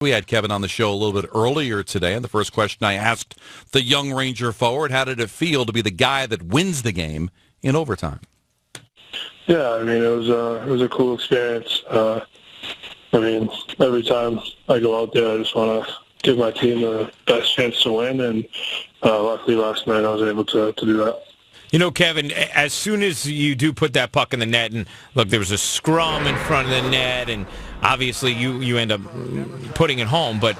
We had Kevin on the show a little bit earlier today, and the first question I asked the young Ranger forward, how did it feel to be the guy that wins the game in overtime? Yeah, I mean, it was a cool experience. I mean, every time I go out there, I just want to give my team the best chance to win, and luckily last night I was able to do that. You know, Kevin, as soon as you do put that puck in the net, and look, there was a scrum in front of the net, and obviously you end up putting it home, but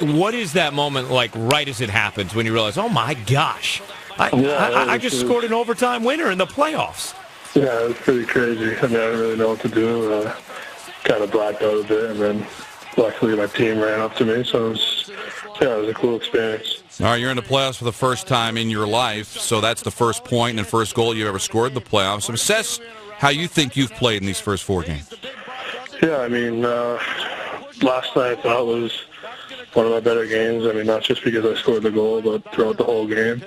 what is that moment like right as it happens when you realize, oh my gosh, I just scored an overtime winner in the playoffs? Yeah, it was pretty crazy. I mean, I didn't really know what to do. Kind of blacked out a bit, and then luckily my team ran up to me, so it was a cool experience. All right, you're in the playoffs for the first time in your life, so that's the first point and first goal you ever scored in the playoffs. So assess how you think you've played in these first 4 games. Yeah, I mean, last night I thought was one of my better games. I mean, not just because I scored the goal, but throughout the whole game.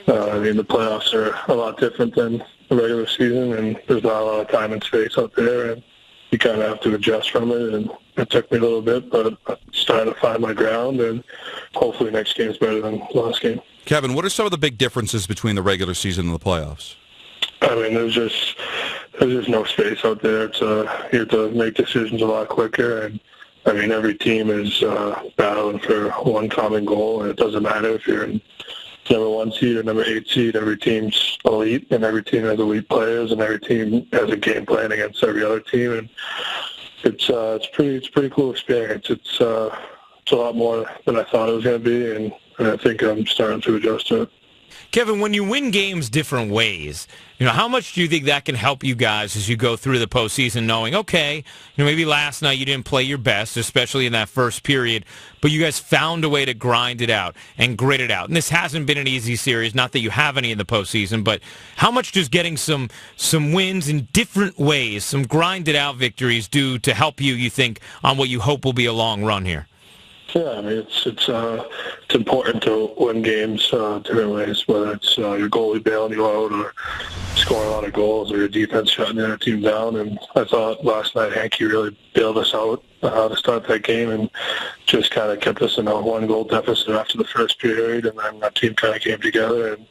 I mean, the playoffs are a lot different than the regular season, and there's not a lot of time and space out there, and you kind of have to adjust from it, and it took me a little bit, but I'm starting to find my ground, and hopefully next game's better than last game. Kevin, what are some of the big differences between the regular season and the playoffs? I mean, there's just no space out there. You have to make decisions a lot quicker, and I mean, every team is battling for one common goal, and it doesn't matter if you're in number 1 seed or number 8 seed. Every team's elite, and every team has elite players, and every team has a game plan against every other team, and it's a pretty cool experience. It's a lot more than I thought it was going to be, and I think I'm starting to adjust to it. Kevin, when you win games different ways, how much do you think that can help you guys as you go through the postseason, knowing, okay, maybe last night you didn't play your best, especially in that first period, but you guys found a way to grind it out and grit it out. And this hasn't been an easy series, not that you have any in the postseason, but how much does getting some wins in different ways, some grinded out victories do to help you think, on what you hope will be a long run here? Yeah, I mean, it's important to win games different ways, whether it's your goalie bailing you out or scoring a lot of goals or your defense shutting the other team down. And I thought last night Hankey really bailed us out to start that game and just kind of kept us in a 1-goal deficit after the first period. And then our team kind of came together and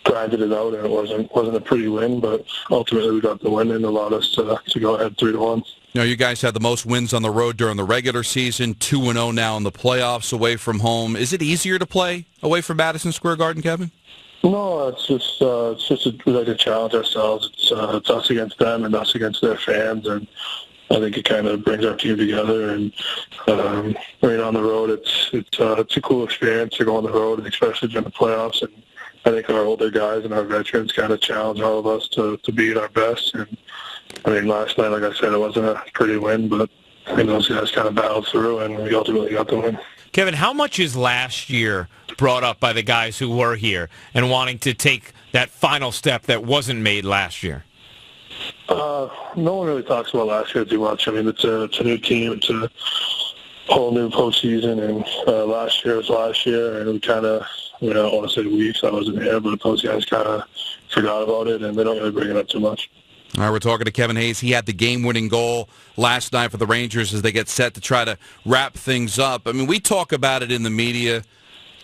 grinded it out, and it wasn't a pretty win, but ultimately we got the win and allowed us to go ahead 3-1. You guys had the most wins on the road during the regular season, 2-0 now in the playoffs away from home. Is it easier to play away from Madison Square Garden, Kevin? No, it's just we like to challenge ourselves. It's us against them and us against their fans, and I think it kind of brings our team together. And I mean, on the road, it's a cool experience to go on the road, especially during the playoffs. And I think our older guys and our veterans kind of challenge all of us to be at our best. And I mean, last night, like I said, it wasn't a pretty win, but I think those guys kind of battled through, and we ultimately got the win. Kevin, how much is last year brought up by the guys who were here and wanting to take that final step that wasn't made last year? No one really talks about last year too much. I mean, it's a new team. It's a whole new postseason, and last year was last year, and we kind of, I don't want to say weeks, I wasn't here, but those guys kind of forgot about it, and they don't really bring it up too much. All right, we're talking to Kevin Hayes. He had the game-winning goal last night for the Rangers as they get set to try to wrap things up. I mean, we talk about it in the media.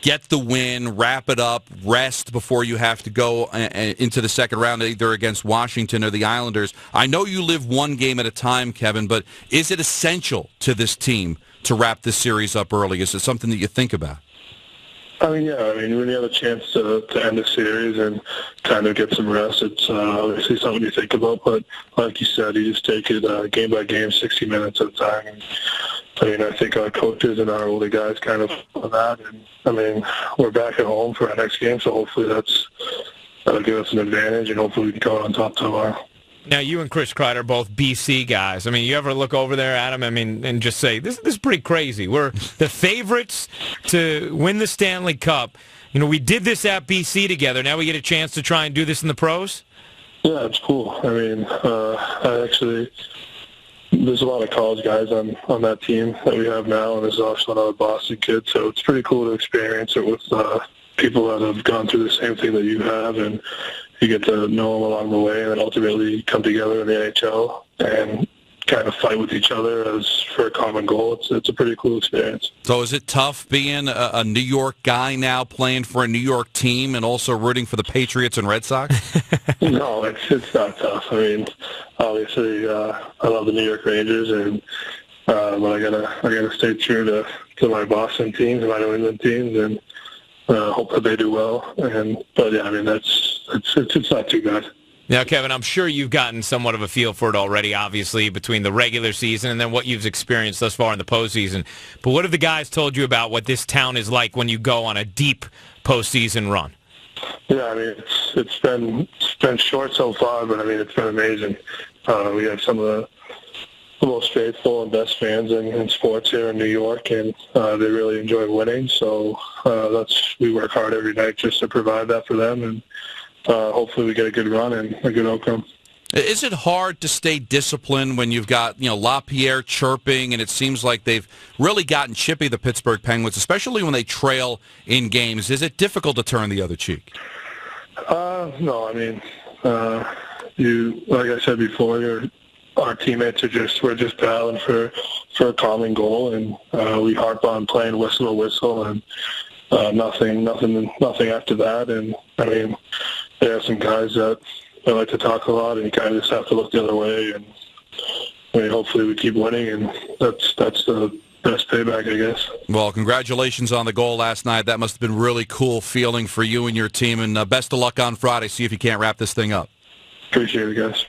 Get the win, wrap it up, rest before you have to go into the second round, either against Washington or the Islanders. I know you live one game at a time, Kevin, but is it essential to this team to wrap this series up early? Is it something that you think about? I mean, yeah. I mean, when you have a chance to end the series and kind of get some rest, it's obviously something you think about. But like you said, you just take it game by game, 60 minutes at a time. And, I mean, I think our coaches and our older guys kind of on that. And, I mean, we're back at home for our next game, so hopefully that'll give us an advantage, and hopefully we can come out on top tomorrow. Now, you and Chris Kreider are both BC guys. I mean, you ever look over there, Adam, and just say, this is pretty crazy. We're the favorites to win the Stanley Cup. We did this at BC together. Now we get a chance to try and do this in the pros? Yeah, it's cool. I mean, there's a lot of college guys on that team that we have now, and there's also another Boston kid. So it's pretty cool to experience it with people that have gone through the same thing that you have, and you get to know them along the way, and then ultimately come together in the NHL and kind of fight with each other as for a common goal. It's a pretty cool experience. So is it tough being a New York guy now playing for a New York team and also rooting for the Patriots and Red Sox? No, it's not tough. I mean, obviously, I love the New York Rangers, and but I gotta stay true to my Boston teams and my New England teams, and hope that they do well. But yeah, I mean, it's not too bad. Now, Kevin, I'm sure you've gotten somewhat of a feel for it already, obviously, between the regular season and then what you've experienced thus far in the postseason. But what have the guys told you about what this town is like when you go on a deep postseason run? Yeah, I mean, it's been short so far, but I mean, it's been amazing. We have some of the most faithful and best fans in sports here in New York, and they really enjoy winning. So we work hard every night just to provide that for them, and hopefully we get a good run and a good outcome. Is it hard to stay disciplined when you've got, LaPierre chirping, and it seems like they've really gotten chippy, the Pittsburgh Penguins, especially when they trail in games? Is it difficult to turn the other cheek? No, I mean, like I said before, our teammates we're just battling for a common goal, and we harp on playing whistle to whistle, and nothing after that. And I mean, there are some guys that like to talk a lot, and you kind of just have to look the other way. And I mean, hopefully we keep winning, and that's the best payback, I guess. Well, congratulations on the goal last night. That must have been really cool feeling for you and your team, and best of luck on Friday. See if you can't wrap this thing up. Appreciate it, guys.